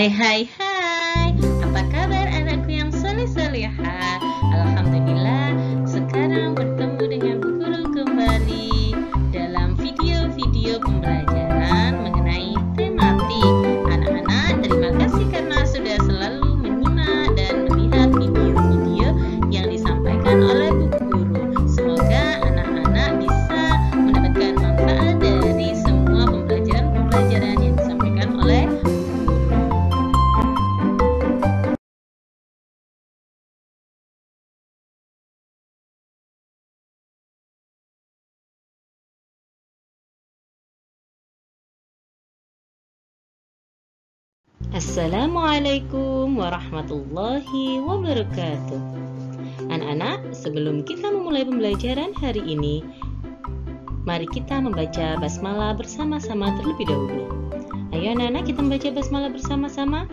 Hai hai hai, apa kabar anakku yang soleh-soleha? Alhamdulillah, sekarang bertemu dengan Bu Guru kembali dalam video-video pembelajaran mengenai tematik. Anak-anak, terima kasih karena sudah selalu menyimak dan melihat video-video yang disampaikan oleh Bu Guru. Semoga anak-anak bisa mendapatkan manfaat dari semua pembelajaran-pembelajaran yang disampaikan oleh Assalamualaikum warahmatullahi wabarakatuh. Anak-anak, sebelum kita memulai pembelajaran hari ini, mari kita membaca basmalah bersama-sama terlebih dahulu. Ayo anak-anak, kita membaca basmalah bersama-sama.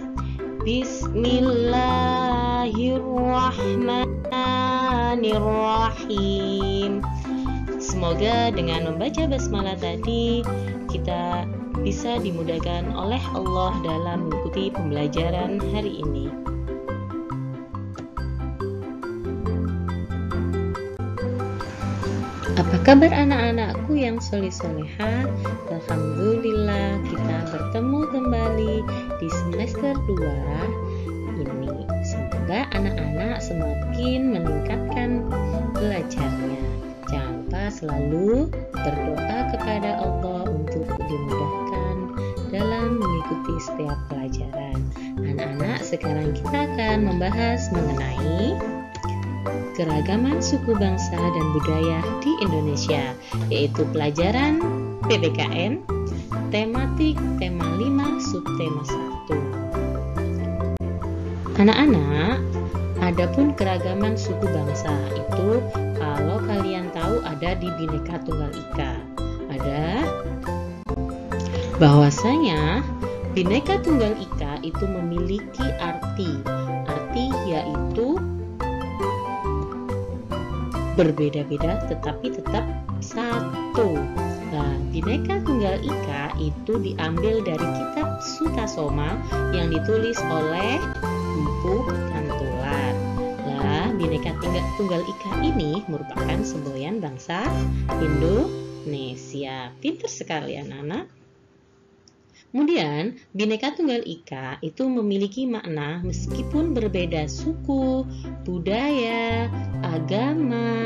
Bismillahirrahmanirrahim. Semoga dengan membaca basmalah tadi kita bisa dimudahkan oleh Allah dalam mengikuti pembelajaran hari ini. Apa kabar anak-anakku yang soleh-soleha? Alhamdulillah, kita bertemu kembali di semester 2 ini. Semoga anak-anak semakin meningkatkan belajarnya. Jangan lupa selalu berdoa kepada Allah untuk dimudahkan dalam mengikuti setiap pelajaran. Anak-anak, sekarang kita akan membahas mengenai keragaman suku bangsa dan budaya di Indonesia, yaitu pelajaran PPKN, tematik tema 5, subtema 1. Anak-anak, adapun keragaman suku bangsa itu kalau kalian tahu ada di Bhinneka Tunggal Ika. Ada bahwasanya Bhinneka Tunggal Ika itu memiliki arti yaitu berbeda-beda tetapi tetap satu. Nah, Bhinneka Tunggal Ika itu diambil dari kitab Sutasoma yang ditulis oleh Empu Tantular. Nah, Bhinneka Tunggal Ika ini merupakan semboyan bangsa Indonesia. Pintar sekali anak-anak. Kemudian, Bhinneka Tunggal Ika itu memiliki makna meskipun berbeda suku, budaya, agama,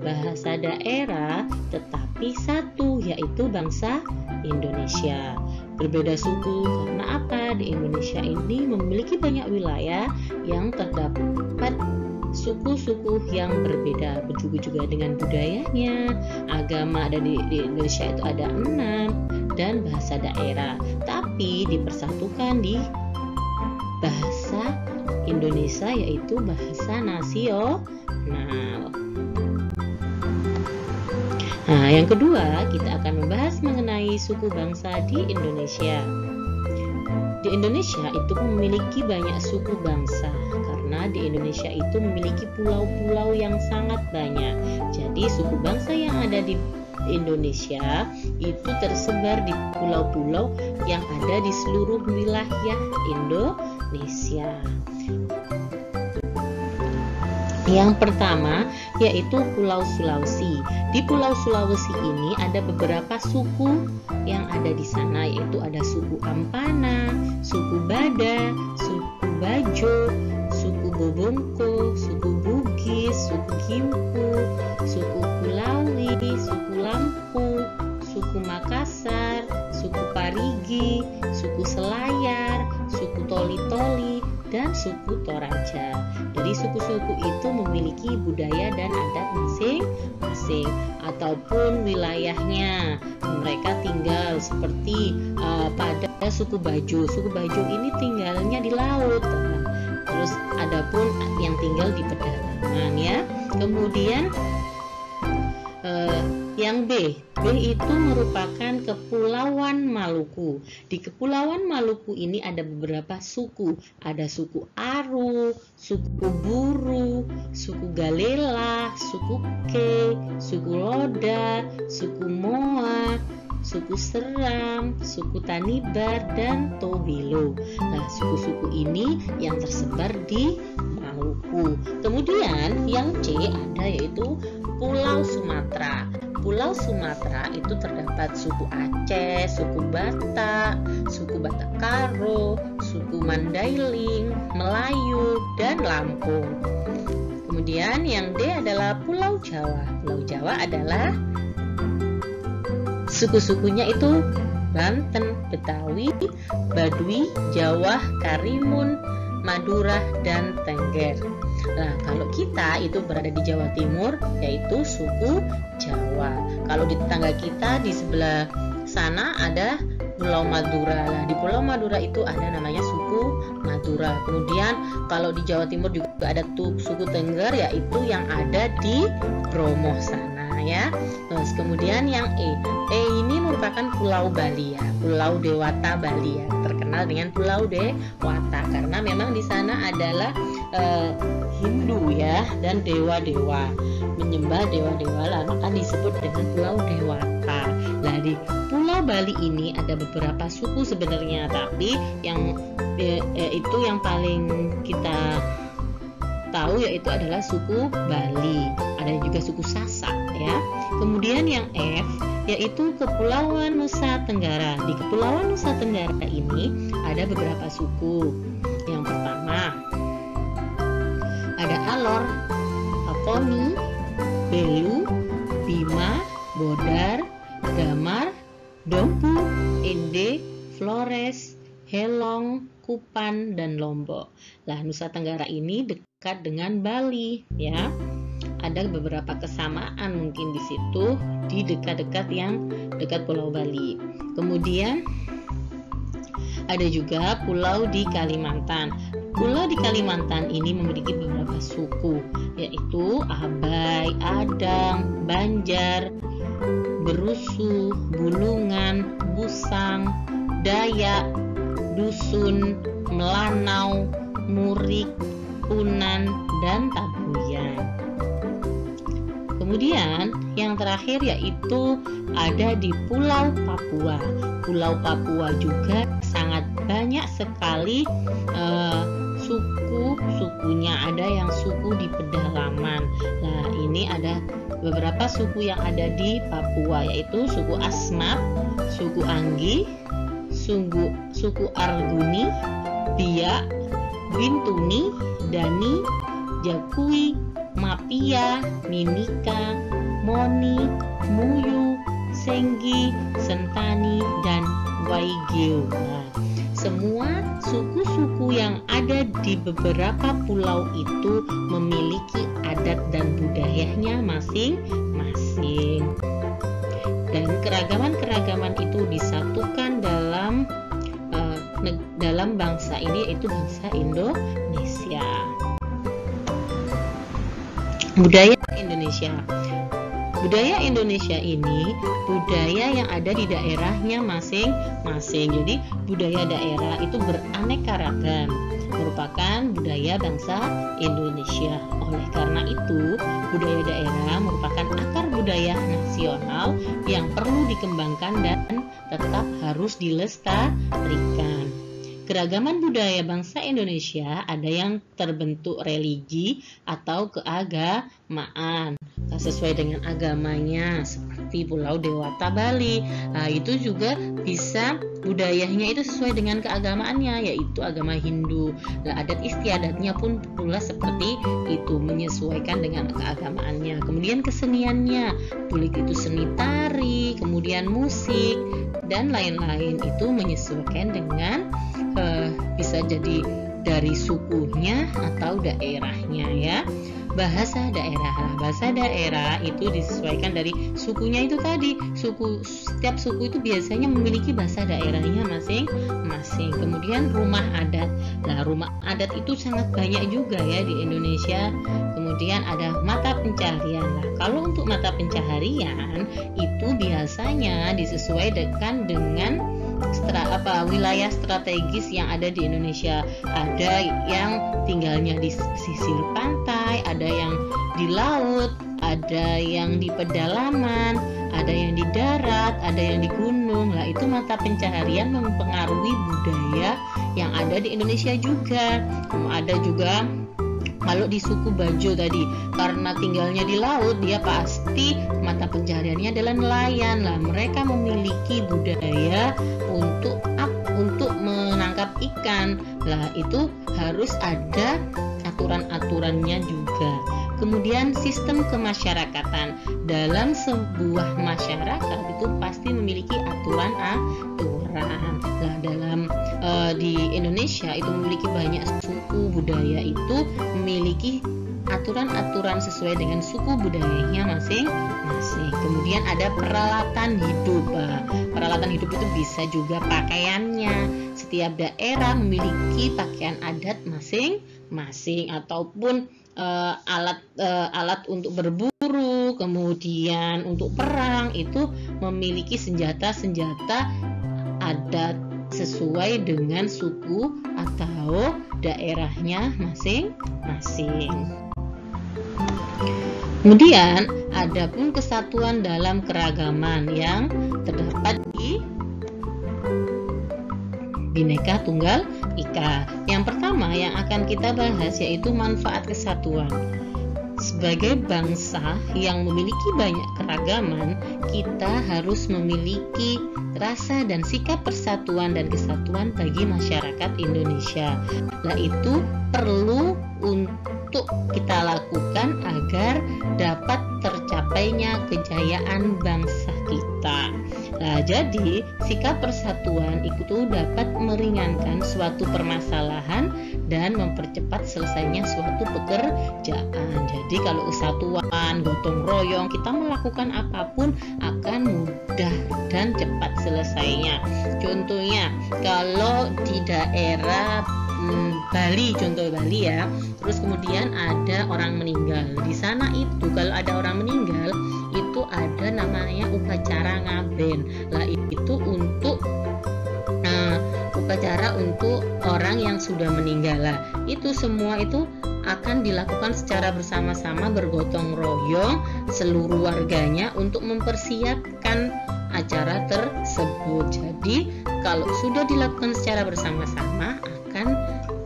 bahasa daerah, tetapi satu, yaitu bangsa Indonesia. Berbeda suku karena apa? Di Indonesia ini memiliki banyak wilayah yang terdapat suku-suku yang berbeda, juga dengan budayanya, agama ada di Indonesia itu ada 6, dan bahasa daerah, tapi dipersatukan di bahasa Indonesia yaitu bahasa nasional. Nah, yang kedua kita akan membahas mengenai suku bangsa di Indonesia. Di Indonesia itu memiliki banyak suku bangsa karena di Indonesia itu memiliki pulau-pulau yang sangat banyak. Jadi suku bangsa yang ada di Indonesia itu tersebar di pulau-pulau yang ada di seluruh wilayah Indonesia. Yang pertama yaitu Pulau Sulawesi. Di Pulau Sulawesi ini ada beberapa suku yang ada di sana, yaitu ada suku Ampana, suku Bada, suku Bajo, suku Bobongko, suku Bugis, suku Gimpu, suku Kulawi, suku Lampu, suku Makassar, suku Parigi, suku Selayar, suku Toli-Toli, dan suku Toraja. Jadi suku-suku itu memiliki budaya dan adat masing-masing ataupun wilayahnya. Mereka tinggal seperti pada suku Bajo. Suku Bajo ini tinggalnya di laut. Terus adapun yang tinggal di pedalaman ya. Kemudian yang B itu merupakan Kepulauan Maluku. Di Kepulauan Maluku ini ada beberapa suku. Ada suku Aru, suku Buru, suku Galela, suku Ke, suku Loda, suku Moa, suku Seram, suku Tanibar, dan Tobelo. Nah, suku-suku ini yang tersebar di Maluku. Kemudian yang C ada yaitu Pulau Sumatera. Pulau Sumatera itu terdapat suku Aceh, suku Batak Karo, suku Mandailing, Melayu, dan Lampung. Kemudian yang D adalah Pulau Jawa. Pulau Jawa adalah suku-sukunya itu Banten, Betawi, Baduy, Jawa, Karimun, Madura, dan Tengger. Nah, kalau kita itu berada di Jawa Timur, yaitu suku Jawa. Kalau di tetangga kita di sebelah sana ada Pulau Madura. Nah, di Pulau Madura itu ada namanya suku Madura. Kemudian kalau di Jawa Timur juga ada suku Tengger, yaitu yang ada di Bromo sana ya. Terus kemudian yang E ini merupakan Pulau Bali ya, Pulau Dewata Bali ya, terkenal dengan Pulau Dewata karena memang di sana adalah Hindu ya, dan dewa-dewa, menyembah dewa-dewa lah, maka disebut dengan Pulau Dewata. Nah, di Pulau Bali ini ada beberapa suku sebenarnya, tapi yang itu yang paling kita tahu yaitu adalah suku Bali. Ada juga suku Sasak ya. Kemudian yang F yaitu Kepulauan Nusa Tenggara. Di Kepulauan Nusa Tenggara ini ada beberapa suku. Yang pertama ada Alor, Aponi, Belu, Bima, Bodar, Damar, Dompu, Ende, Flores, Helong, Kupan, dan Lombok. Nah, Nusa Tenggara ini dekat dengan Bali ya. Ada beberapa kesamaan mungkin di situ, di dekat-dekat yang dekat Pulau Bali. Kemudian ada juga pulau di Kalimantan. Pulau di Kalimantan ini memiliki beberapa suku, yaitu Abai, Adang, Banjar, Berusu, Bulungan, Busang, Dayak, Dusun, Melanau, Murik, Punan, dan Tabuyan. Kemudian yang terakhir yaitu ada di Pulau Papua. Pulau Papua juga sangat banyak sekali suku-sukunya. Ada yang suku di pedalaman. Nah, ini ada beberapa suku yang ada di Papua, yaitu suku Asmat, suku Anggi, suku Arguni, Biak, Bintuni, Dani, Jakui, Mapia, Mimika, Moni, Muyu, Senggi, Sentani, dan Waigeo. Nah, semua suku-suku yang ada di beberapa pulau itu memiliki adat dan budayanya masing-masing. Dan keragaman-keragaman itu disatukan dalam bangsa ini, yaitu bangsa Indonesia. Budaya Indonesia. Budaya Indonesia ini budaya yang ada di daerahnya masing-masing. Jadi budaya daerah itu beraneka ragam, merupakan budaya bangsa Indonesia. Oleh karena itu, budaya daerah merupakan akar budaya nasional yang perlu dikembangkan dan tetap harus dilestarikan. Keragaman budaya bangsa Indonesia ada yang terbentuk religi atau keagamaan sesuai dengan agamanya, seperti Pulau Dewata Bali. Nah, itu juga bisa budayanya itu sesuai dengan keagamaannya, yaitu agama Hindu. Nah, adat istiadatnya pun pula seperti itu, menyesuaikan dengan keagamaannya. Kemudian keseniannya, boleh itu seni tari, kemudian musik, dan lain-lain itu menyesuaikan dengan bisa jadi dari sukunya atau daerahnya ya. Bahasa daerah itu disesuaikan dari sukunya itu tadi. Setiap suku itu biasanya memiliki bahasa daerahnya masing-masing. Kemudian rumah adat. Nah, rumah adat itu sangat banyak juga ya di Indonesia. Kemudian ada mata pencaharian. Nah, kalau untuk mata pencaharian itu biasanya disesuaikan dengan wilayah strategis yang ada di Indonesia. Ada yang tinggalnya di pesisir pantai, ada yang di laut, ada yang di pedalaman, ada yang di darat, ada yang di gunung. Lah itu mata pencaharian mempengaruhi budaya yang ada di Indonesia juga. Ada juga kalau di suku Bajo tadi, karena tinggalnya di laut, dia pasti mata pencahariannya adalah nelayan. Lah mereka memiliki budaya untuk menangkap ikan. Lah itu harus ada aturan-aturannya juga. Kemudian sistem kemasyarakatan. Dalam sebuah masyarakat itu pasti memiliki aturan-aturan. Nah, di Indonesia itu memiliki banyak suku, budaya itu memiliki aturan-aturan sesuai dengan suku budayanya masing-masing. Kemudian ada peralatan hidup. Peralatan hidup itu bisa juga pakaiannya. Setiap daerah memiliki pakaian adat masing-masing ataupun alat untuk berburu, kemudian untuk perang itu memiliki senjata-senjata adat sesuai dengan suku atau daerahnya masing-masing. Kemudian ada pun kesatuan dalam keragaman yang terdapat di Bhinneka Tunggal Ika. Yang pertama yang akan kita bahas yaitu manfaat kesatuan. Sebagai bangsa yang memiliki banyak keragaman, kita harus memiliki rasa dan sikap persatuan dan kesatuan bagi masyarakat Indonesia. Nah, itu perlu untuk kita lakukan agar dapat tercapainya kejayaan bangsa kita. Nah, jadi sikap persatuan itu dapat meringankan suatu permasalahan dan mempercepat selesainya suatu pekerjaan. Jadi kalau kesatuan, gotong royong, kita melakukan apapun akan mudah dan cepat selesainya. Contohnya kalau di daerah Bali, contoh Bali ya, terus kemudian ada orang meninggal. Di sana itu kalau ada orang meninggal itu ada namanya upacara ngaben. Lah itu untuk upacara untuk orang yang sudah meninggal. Lah itu semua itu akan dilakukan secara bersama-sama, bergotong royong seluruh warganya untuk mempersiapkan acara tersebut. Jadi kalau sudah dilakukan secara bersama-sama akan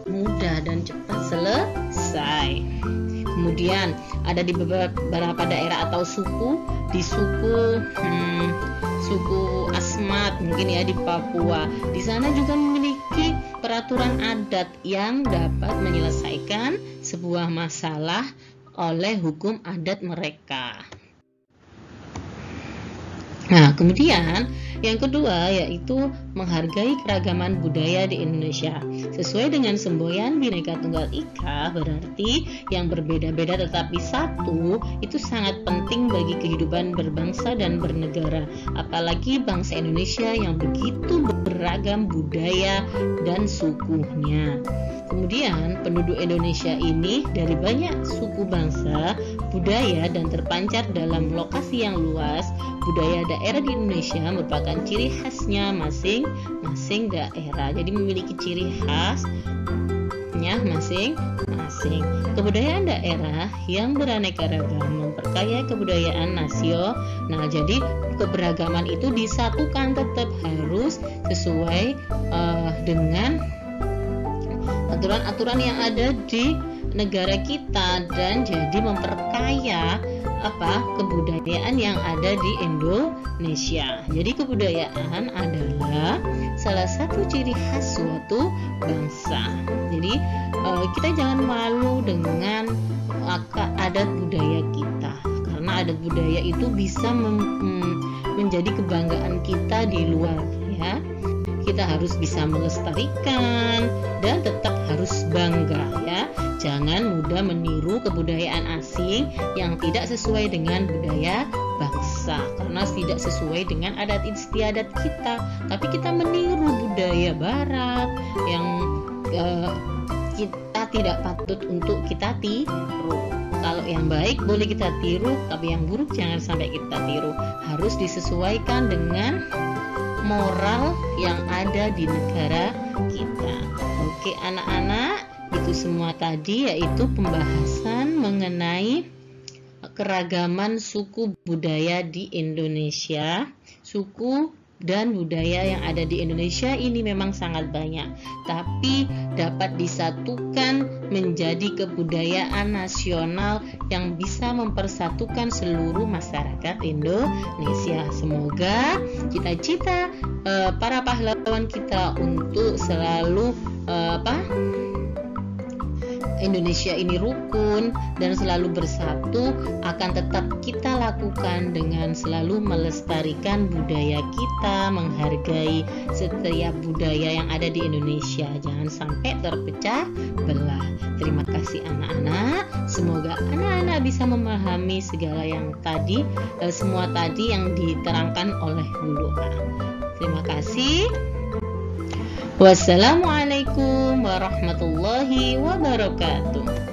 mudah dan cepat selesai. Kemudian ada di beberapa daerah atau suku, di suku Asmat mungkin ya di Papua. Di sana juga memiliki peraturan adat yang dapat menyelesaikan sebuah masalah oleh hukum adat mereka. Nah, kemudian yang kedua yaitu menghargai keragaman budaya di Indonesia. Sesuai dengan semboyan Bhinneka Tunggal Ika, berarti yang berbeda-beda tetapi satu itu sangat penting bagi kehidupan berbangsa dan bernegara. Apalagi bangsa Indonesia yang begitu beragam budaya dan sukunya. Kemudian penduduk Indonesia ini dari banyak suku bangsa, budaya dan terpancar dalam lokasi yang luas. Budaya daerah di Indonesia merupakan ciri khasnya masing-masing daerah. Jadi memiliki ciri khasnya masing-masing. Kebudayaan daerah yang beraneka ragam memperkaya kebudayaan nasional. Jadi keberagaman itu disatukan, tetap harus sesuai dengan aturan-aturan yang ada di negara kita dan jadi memperkaya kebudayaan yang ada di Indonesia. Jadi kebudayaan adalah salah satu ciri khas suatu bangsa. Jadi kita jangan malu dengan adat budaya kita, karena adat budaya itu bisa menjadi kebanggaan kita di luar ya. Kita harus bisa melestarikan dan tetap harus bangga ya. Jangan mudah meniru kebudayaan asing yang tidak sesuai dengan budaya bangsa, karena tidak sesuai dengan adat istiadat kita. Tapi kita meniru budaya barat yang kita tidak patut untuk kita tiru. Kalau yang baik boleh kita tiru, tapi yang buruk jangan sampai kita tiru. Harus disesuaikan dengan moral yang ada di negara kita. Oke anak-anak, itu semua tadi yaitu pembahasan mengenai keragaman suku budaya di Indonesia. Suku dan budaya yang ada di Indonesia ini memang sangat banyak, tapi dapat disatukan menjadi kebudayaan nasional yang bisa mempersatukan seluruh masyarakat Indonesia. Semoga cita-cita para pahlawan kita untuk selalu Indonesia ini rukun dan selalu bersatu akan tetap kita lakukan dengan selalu melestarikan budaya kita, menghargai setiap budaya yang ada di Indonesia. Jangan sampai terpecah belah. Terima kasih anak-anak. Semoga anak-anak bisa memahami segala yang tadi, semua tadi yang diterangkan oleh Bu Lura. Terima kasih. Wassalamualaikum warahmatullahi wabarakatuh.